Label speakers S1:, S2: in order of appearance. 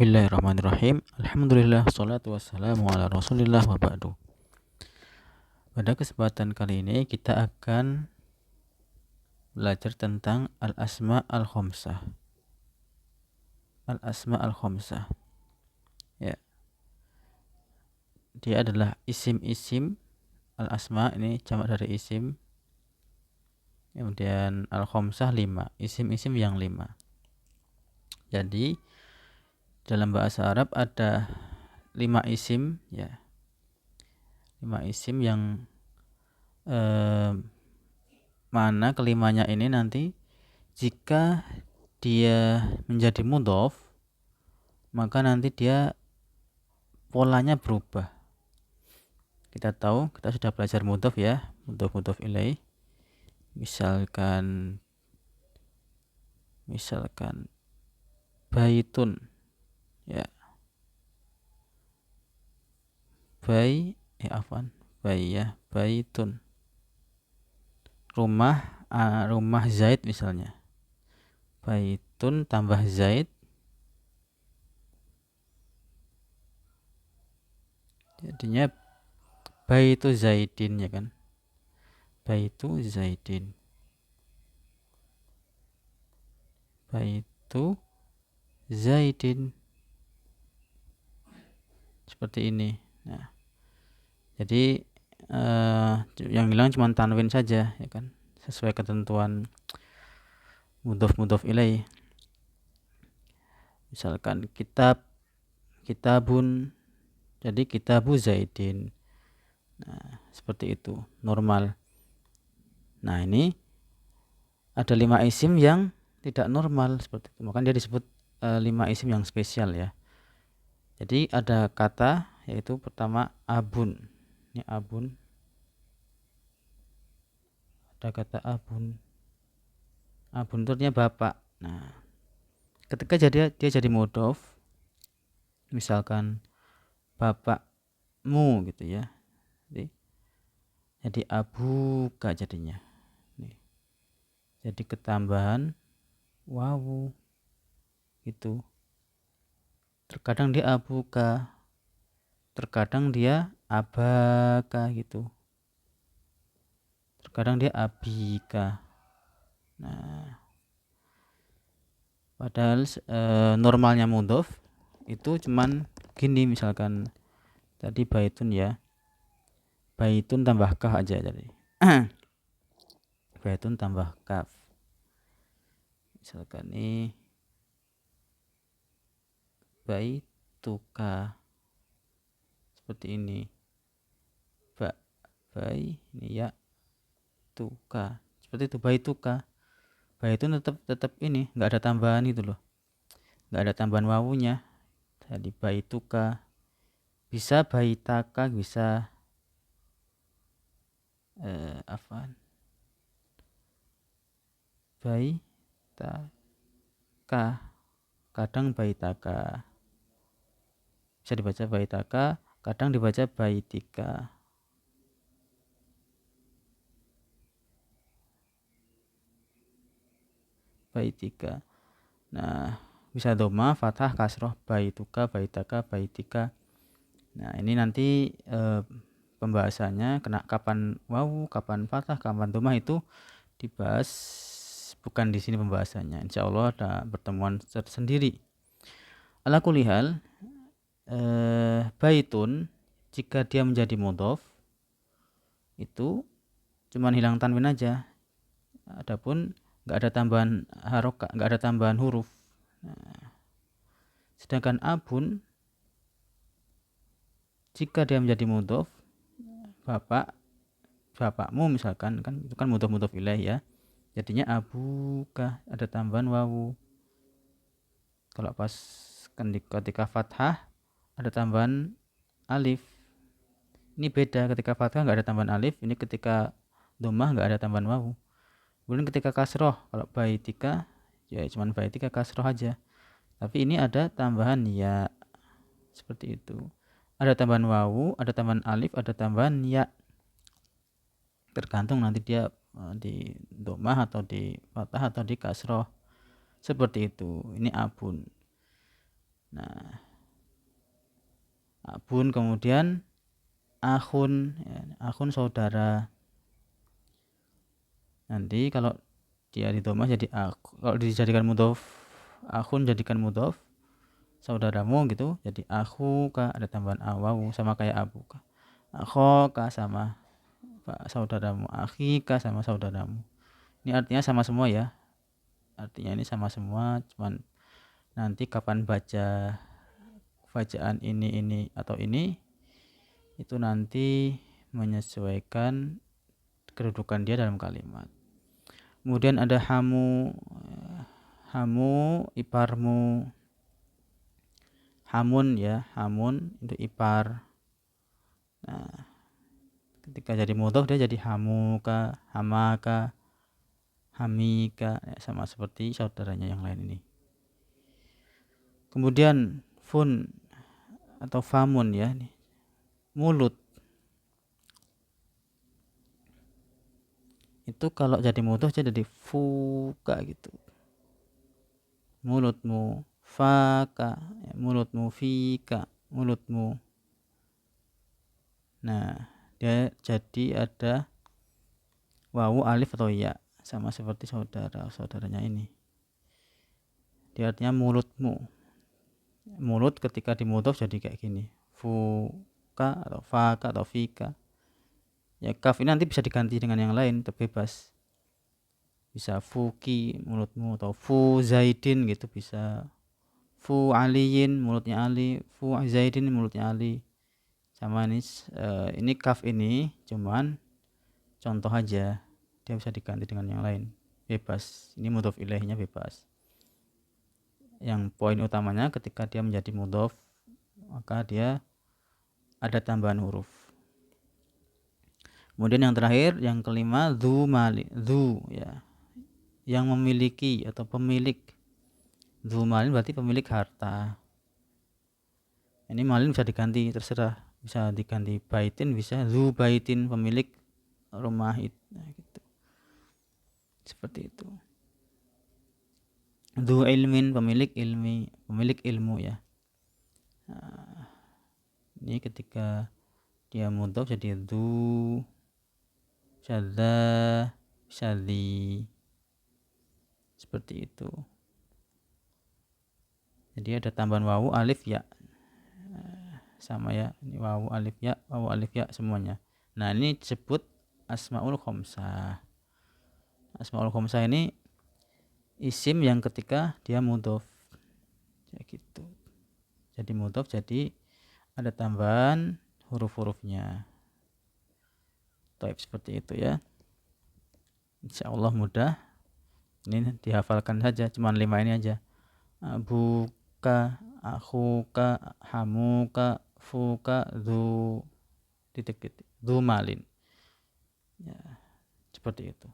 S1: Bismillahirrahmanirrahim. Alhamdulillah, salatu wassalamu ala rasulillah wa ba'du. Pada kesempatan kali ini kita akan belajar tentang al-asma al-khamsah. Al-asma al-khamsah, ya, dia adalah isim-isim. Al-asma ini jamak dari isim, kemudian al-khamsah 5, isim-isim yang 5. Jadi dalam bahasa Arab ada 5 isim, ya, 5 isim yang mana kelimanya ini nanti jika dia menjadi mudhof, maka nanti dia polanya berubah. Kita tahu, kita sudah belajar mudhof ya, mudhof ilaih. Misalkan baitun, ya, baitun. Rumah Zaid misalnya. Baitun tambah Zaid, jadinya baitu Zaidin, ya kan? Baitu Zaidin. Baitu Zaidin. Seperti ini. Nah, jadi yang hilang cuma tanwin saja, ya kan? Sesuai ketentuan mudhof ilaih. Misalkan kitabun, jadi kitabu Zaidin. Nah, seperti itu, normal. Nah, ini ada 5 isim yang tidak normal seperti itu. Makanya dia disebut 5 isim yang spesial, ya. Jadi ada kata, yaitu pertama abun. Ini abun. Ada kata abun. Abun itu artinya bapak. Nah, ketika dia jadi mudhof, misalkan bapakmu gitu ya. Jadi abuka jadinya. Nih. Jadi ketambahan wawu gitu. Terkadang dia abuka, terkadang dia abaka gitu. Terkadang dia abika. Nah, padahal normalnya mudhof itu cuman gini, misalkan tadi baitun ya. Baitun tambah kaf aja jadi. Baitun tambah kaf. Misalkan ini baituka. Seperti ini. Ini ya tuka. Seperti itu, baituka. Baitun tetap ini, enggak ada tambahan itu loh. Enggak ada tambahan wawunya. Jadi baituka. Bisa baitaka, bisa baitaka, kadang baitaka, bisa dibaca baitaka, kadang dibaca baitika. Baitika. Nah, bisa dhamma, fathah, kasroh, baituka, baitaka, baitika. Nah, ini nanti pembahasannya kapan wawu, kapan fathah, kapan dhamma itu dibahas, bukan di sini pembahasannya. Insya Allah ada pertemuan tersendiri. Ala kulli hal, baitun jika dia menjadi mudhof itu cuman hilang tanwin aja. Adapun enggak ada tambahan harokat, enggak ada tambahan huruf. Nah, sedangkan abun jika dia menjadi mudhof, bapakmu misalkan, kan itu kan mudhof ilaih ya. Jadinya abuka, ada tambahan wawu. Kalau pas ketika fathah ada tambahan alif. Ini beda, ketika fathah enggak ada tambahan alif, ini ketika dhammah enggak ada tambahan wawu. Kemudian ketika kasroh, kalau baitika ya cuman baitika kasroh aja. Tapi ini ada tambahan ya, seperti itu. Ada tambahan wawu, ada tambahan alif, ada tambahan ya. Tergantung nanti dia di dhammah atau di fathah atau di kasroh. Seperti itu. Ini abun. Nah, abun kemudian akhun ya, akhun saudara. Nanti kalau dia didomah jadi kalau dijadikan mudhof akhun jadikan mudhof saudaramu gitu jadi akhuka, ada tambahan awawu sama kayak abuka. Akhoka sama saudaramu, akhika sama saudaramu. Ini artinya sama semua ya, artinya ini sama semua, cuman nanti kapan baca bacaan ini atau ini itu nanti menyesuaikan kedudukan dia dalam kalimat. Kemudian ada hamu, hamu iparmu, hamun ya, hamun itu ipar. Nah, ketika jadi mudhof dia jadi hamuka, hamaka, hamika ya, sama seperti saudaranya yang lain ini. Kemudian fun atau famun ya, mulut itu kalau jadi mudhof jadi fuka gitu, mulutmu, faka ya, mulutmu, fika mulutmu. Nah, dia jadi ada wawu, alif atau ya sama seperti saudaranya ini. Dia artinya mulutmu. Mulut ketika dimudhof jadi kayak gini, fuka atau faka atau fika. Ya kaf ini nanti bisa diganti dengan yang lain, terbebas. Bisa fuki mulutmu atau fu zaidin gitu bisa. Fu aliyin mulutnya Ali, fu zaidin mulutnya Ali. Sama ini kaf ini cuman contoh aja, dia bisa diganti dengan yang lain, bebas. Ini mudhof ilaihnya bebas. Yang poin utamanya ketika dia menjadi mudhof maka dia ada tambahan huruf. Kemudian yang terakhir, yang kelima, dzu mali, dzu ya, yang memiliki atau pemilik. Dzu malin berarti pemilik harta. Ini malin bisa diganti terserah, bisa diganti baitin, bisa dzu baitin pemilik rumah itu. Nah, gitu. Seperti itu. Dzu ilmin pemilik ilmu ya. Nah, ini ketika dia mudhof jadi dzu, syadza, syadzi, seperti itu. Jadi ada tambahan wawu, alif, ya, sama ya, ini wawu alif ya semuanya. Nah, ini disebut asmaul khomsah. Asmaul khomsah ini isim yang ketika dia mudhof ya gitu. Jadi mudhof jadi ada tambahan huruf-hurufnya. Taib, seperti itu ya. Insyaallah mudah. Ini dihafalkan saja, cuman 5 ini aja. Abuka, akhuka, hamuka, fuka, dzu titik-titik, dzu malin. Ya, seperti itu.